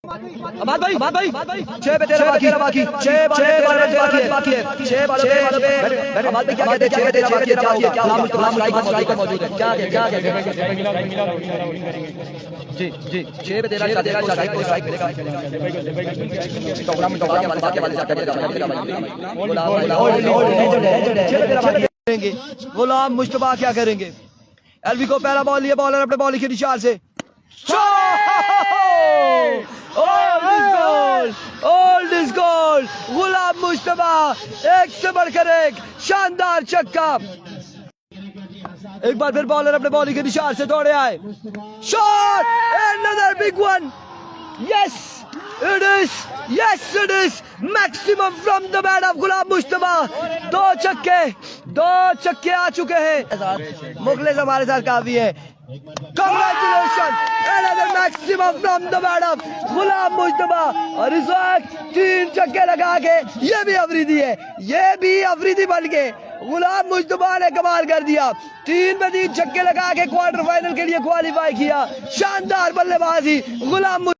अमाद भाई 6 पे 13 बाकी 6 बाकी है 6 बालों पे अमाद भाई क्या कहते हैं 6 पे 13 बाकी है क्या स्ट्राइक पर मौजूद है क्या जी 6 पे 13 स्ट्राइक मिलेगा गुलाम मुस्तफा क्या करेंगे? एलवी को पहला बॉल लिया, बॉलर अपने बॉलिंग के निशान से ओल्ड इज गोल। गुलाम मुस्तफा एक से बढ़कर एक शानदार छक्का। एक बार फिर बॉलर अपने बॉलिंग के निशान से दौड़े आए, shot, another big one. Yes it is maximum from the bat of Ghulam Mustafa. दो छक्के आ चुके हैं। मुखलिस हमारे साथ काफी है। Congratulations, another maximum from the bat of Ghulam Mustafa. और इस वक्त 3 छक्के लगा के ये भी अफरीदी बन के गुलाम मुस्तफा ने कमाल कर दिया। 3 पे 3 छक्के लगा के क्वार्टर फाइनल के लिए क्वालिफाई किया। शानदार बल्लेबाजी गुलाम